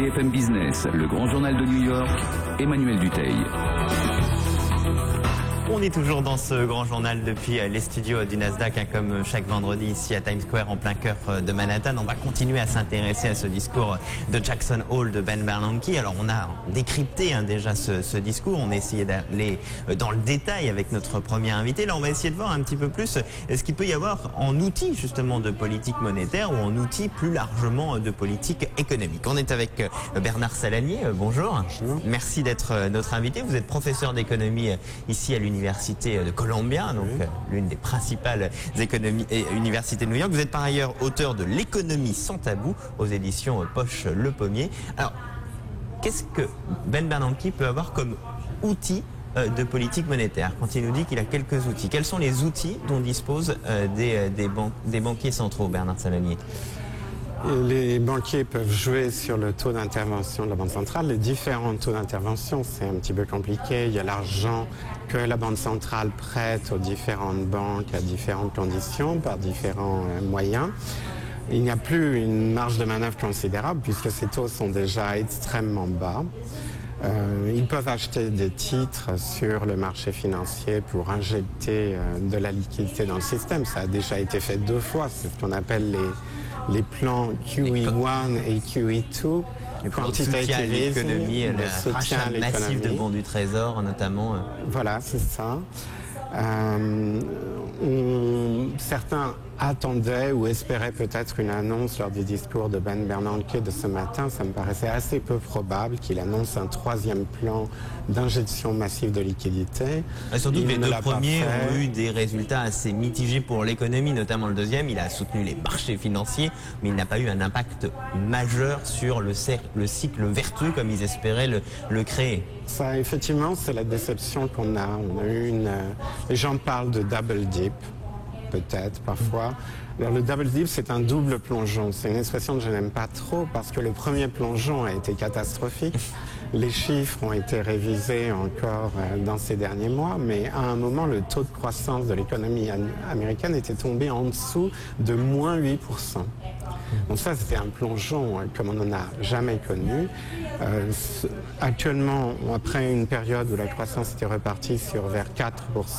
BFM Business, le grand journal de New York, Emmanuel Dutheil. On est toujours dans ce grand journal depuis les studios du Nasdaq, comme chaque vendredi ici à Times Square en plein cœur de Manhattan. On va continuer à s'intéresser à ce discours de Jackson Hole de Ben Bernanke. Alors on a décrypté déjà ce discours, on a essayé d'aller dans le détail avec notre premier invité. Là on va essayer de voir un petit peu plus ce qu'il peut y avoir en outils justement de politique monétaire ou en outils plus largement de politique économique. On est avec Bernard Salanier, bonjour. Bonjour. Merci d'être notre invité. Vous êtes professeur d'économie ici à l'Université de Columbia, donc l'une des principales universités de New York. Vous êtes par ailleurs auteur de L'économie sans tabou aux éditions Poche Le Pommier. Alors, qu'est-ce que Ben Bernanke peut avoir comme outil de politique monétaire quand il nous dit qu'il a quelques outils? Quels sont les outils dont disposent des banquiers centraux, Bernard Salanier? Les banquiers peuvent jouer sur le taux d'intervention de la Banque centrale. Les différents taux d'intervention, c'est un petit peu compliqué. Il y a l'argent que la Banque centrale prête aux différentes banques à différentes conditions, par différents moyens. Il n'y a plus une marge de manœuvre considérable puisque ces taux sont déjà extrêmement bas. Ils peuvent acheter des titres sur le marché financier pour injecter de la liquidité dans le système. Ça a déjà été fait 2 fois. C'est ce qu'on appelle les plans QE1 et QE2. Le soutien à l'économie, le rachat massif de bons du Trésor notamment. Voilà, c'est ça. Certains attendaient ou espéraient peut-être une annonce lors du discours de Ben Bernanke de ce matin. Ça me paraissait assez peu probable qu'il annonce un 3e plan d'injection massive de liquidités. Surtout que les 2 premiers ont eu des résultats assez mitigés pour l'économie, notamment le 2e. Il a soutenu les marchés financiers, mais il n'a pas eu un impact majeur sur le cycle vertueux comme ils espéraient le créer. Ça, effectivement, c'est la déception qu'on a. On a eu les gens parlent de double dip, peut-être, parfois. Alors, le double dip, c'est un double plongeon. C'est une expression que je n'aime pas trop parce que le premier plongeon a été catastrophique. Les chiffres ont été révisés encore dans ces derniers mois, mais à un moment, le taux de croissance de l'économie américaine était tombé en dessous de moins 8%. Donc ça, c'était un plongeon comme on n'en a jamais connu. Actuellement, après une période où la croissance était repartie vers 4%,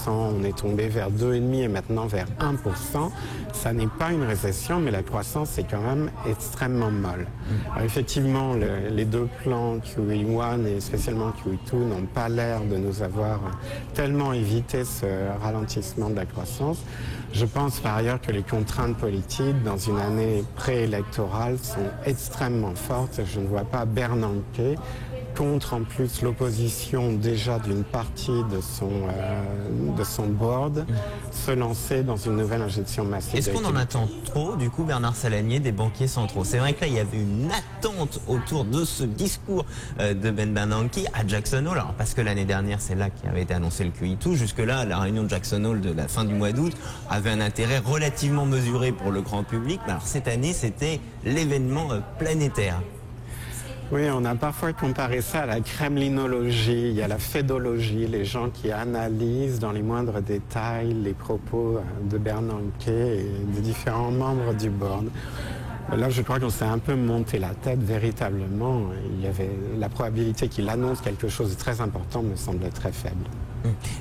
on est tombé vers 2,5% et maintenant vers 1%. Ça n'est pas une récession, mais la croissance est quand même extrêmement molle. Alors effectivement, les 2 plans QE1 et spécialement QE2 n'ont pas l'air de nous avoir tellement évité ce ralentissement de la croissance. Je pense par ailleurs que les contraintes politiques dans une année préélectorale sont extrêmement fortes. Je ne vois pas Bernanke contre en plus l'opposition déjà d'une partie de son board se lancer dans une nouvelle injection massive. Est-ce qu'on en attend trop, du coup, Bernard Salanier, des banquiers centraux? C'est vrai que là, il y avait une attente autour de ce discours de Ben Bernanke à Jackson Hole. Alors, parce que l'année dernière, c'est là qu'avait été annoncé le QE2. Jusque-là, la réunion de Jackson Hole de la fin du mois d'août avait un intérêt relativement mesuré pour le grand public. Mais alors, cette année, c'était l'événement planétaire. Oui, on a parfois comparé ça à la kremlinologie, il y a la fédologie, les gens qui analysent dans les moindres détails les propos de Bernanke et des différents membres du board. Là, je crois qu'on s'est un peu monté la tête véritablement. Il y avait la probabilité qu'il annonce quelque chose de très important me semblait très faible.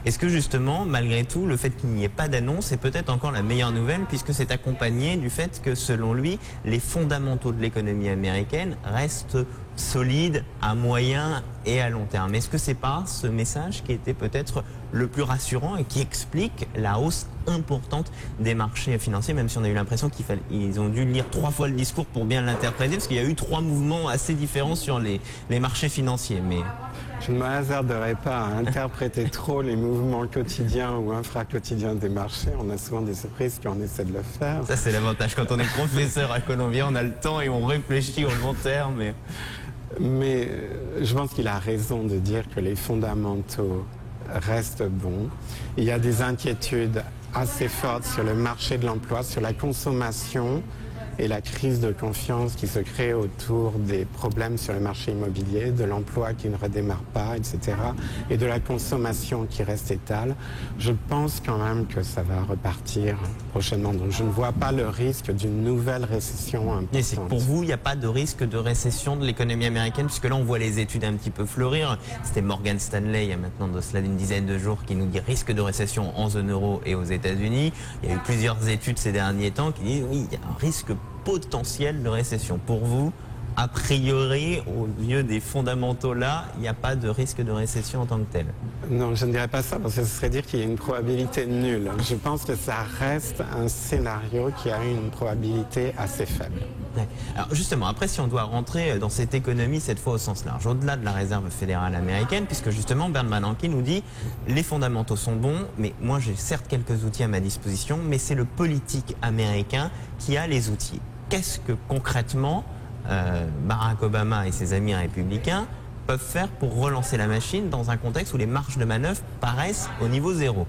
Est-ce que justement, malgré tout, le fait qu'il n'y ait pas d'annonce est peut-être encore la meilleure nouvelle puisque c'est accompagné du fait que, selon lui, les fondamentaux de l'économie américaine restent solides à moyen et à long terme? Est-ce que c'est pas ce message qui était peut-être le plus rassurant et qui explique la hausse importante des marchés financiers, même si on a eu l'impression qu'ils ont dû lire 3 fois le discours pour bien l'interpréter, parce qu'il y a eu 3 mouvements assez différents sur les marchés financiers. Mais je ne me hasarderai pas à interpréter trop les mouvements quotidiens ou infra-quotidiens des marchés. On a souvent des surprises quand on essaie de le faire. Ça, c'est l'avantage. Quand on est professeur à Columbia, on a le temps et on réfléchit au long terme. Mais je pense qu'il a raison de dire que les fondamentaux restent bons. Il y a des inquiétudes assez fortes sur le marché de l'emploi, sur la consommation et la crise de confiance qui se crée autour des problèmes sur le marché immobilier, de l'emploi qui ne redémarre pas, etc., et de la consommation qui reste étale, je pense quand même que ça va repartir prochainement. Donc je ne vois pas le risque d'une nouvelle récession importante. Et c'est que pour vous, il n'y a pas de risque de récession de l'économie américaine, puisque là on voit les études un petit peu fleurir. C'était Morgan Stanley, il y a maintenant de cela une dizaine de jours, qui nous dit risque de récession en zone euro et aux États-Unis. Il y a eu plusieurs études ces derniers temps qui disent oui, il y a un risque potentiel de récession. Pour vous, a priori, au lieu des fondamentaux là, il n'y a pas de risque de récession en tant que tel? Non, je ne dirais pas ça parce que ce serait dire qu'il y a une probabilité nulle. Je pense que ça reste un scénario qui a une probabilité assez faible. Alors justement, après, si on doit rentrer dans cette économie, cette fois au sens large, au-delà de la réserve fédérale américaine, puisque justement Bern Bernanke nous dit les fondamentaux sont bons, mais moi j'ai certes quelques outils à ma disposition, mais c'est le politique américain qui a les outils. Qu'est-ce que concrètement Barack Obama et ses amis républicains peuvent faire pour relancer la machine dans un contexte où les marges de manœuvre paraissent au niveau zéro?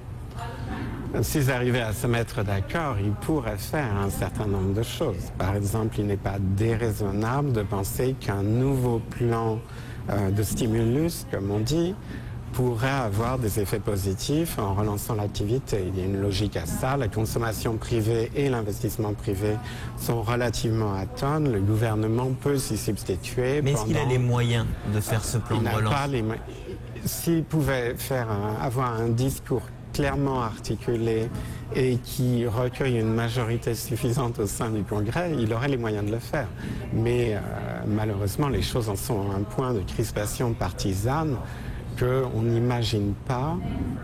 S'ils arrivaient à se mettre d'accord, ils pourraient faire un certain nombre de choses. Par exemple, il n'est pas déraisonnable de penser qu'un nouveau plan de stimulus, comme on dit, pourrait avoir des effets positifs en relançant l'activité. Il y a une logique à ça. La consommation privée et l'investissement privé sont relativement à tonnes. Le gouvernement peut s'y substituer. Mais est-ce qu'il a les moyens de faire ce plan de relance? S'il pouvait avoir un discours clairement articulé et qui recueille une majorité suffisante au sein du Congrès, il aurait les moyens de le faire. Mais malheureusement, les choses en sont à un point de crispation partisane qu'on n'imagine pas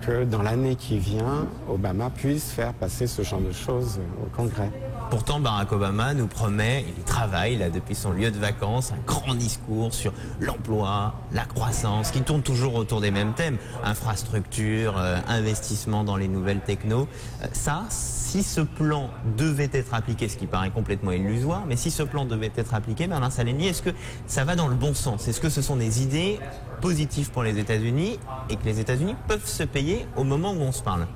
que dans l'année qui vient, Obama puisse faire passer ce genre de choses au Congrès. Pourtant, Barack Obama nous promet, il travaille là depuis son lieu de vacances, un grand discours sur l'emploi, la croissance, qui tourne toujours autour des mêmes thèmes, infrastructure, investissement dans les nouvelles technos. Ça, si ce plan devait être appliqué, ce qui paraît complètement illusoire, mais si ce plan devait être appliqué, Bernard Saleny, est-ce que ça va dans le bon sens? Est-ce que ce sont des idées positives pour les États-Unis et que les États-Unis peuvent se payer au moment où on se parle?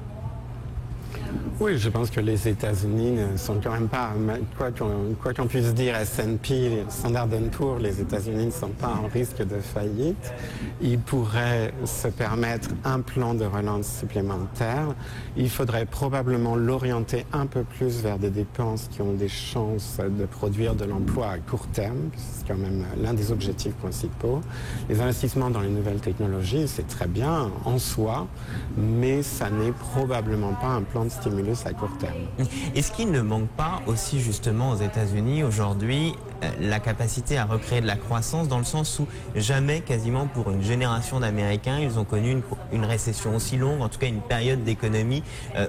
Oui, je pense que les États-Unis ne sont quand même pas, quoi qu'on puisse dire, S&P, Standard & Poor's, les États-Unis ne sont pas en risque de faillite. Ils pourraient se permettre un plan de relance supplémentaire. Il faudrait probablement l'orienter un peu plus vers des dépenses qui ont des chances de produire de l'emploi à court terme. C'est quand même l'un des objectifs principaux. Les investissements dans les nouvelles technologies, c'est très bien en soi, mais ça n'est probablement pas un plan de stimulus à court terme. Est-ce qu'il ne manque pas aussi justement aux États-Unis aujourd'hui la capacité à recréer de la croissance, dans le sens où jamais quasiment pour une génération d'Américains ils ont connu une récession aussi longue, en tout cas une période d'économie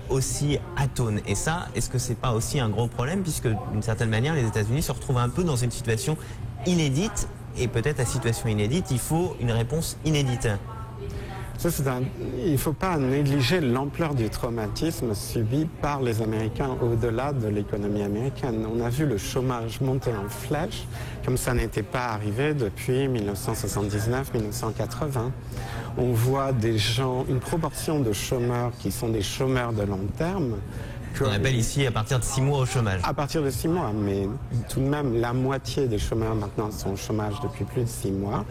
aussi atone. Et ça, est-ce que c'est pas aussi un gros problème, puisque d'une certaine manière les États-Unis se retrouvent un peu dans une situation inédite, et peut-être à situation inédite il faut une réponse inédite? Il ne faut pas négliger l'ampleur du traumatisme subi par les Américains au-delà de l'économie américaine. On a vu le chômage monter en flèche, comme ça n'était pas arrivé depuis 1979-1980. On voit une proportion de chômeurs qui sont des chômeurs de long terme. On appelle ici à partir de 6 mois au chômage. À partir de 6 mois, mais tout de même, la moitié des chômeurs maintenant sont au chômage depuis plus de 6 mois.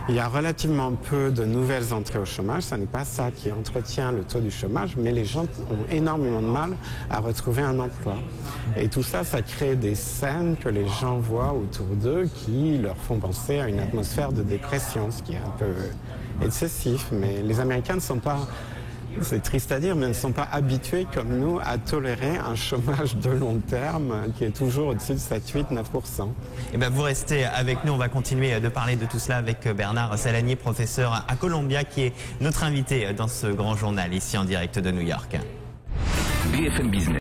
Il y a relativement peu de nouvelles entrées au chômage. Ce n'est pas ça qui entretient le taux du chômage, mais les gens ont énormément de mal à retrouver un emploi. Et tout ça, ça crée des scènes que les gens voient autour d'eux qui leur font penser à une atmosphère de dépression, ce qui est un peu excessif. Mais les Américains ne sont pas... C'est triste à dire, mais ils ne sont pas habitués comme nous à tolérer un chômage de long terme qui est toujours au-dessus de 7, 8, 9%. Et bien vous restez avec nous, on va continuer de parler de tout cela avec Bernard Saleny, professeur à Columbia, qui est notre invité dans ce grand journal ici en direct de New York. BFM Business.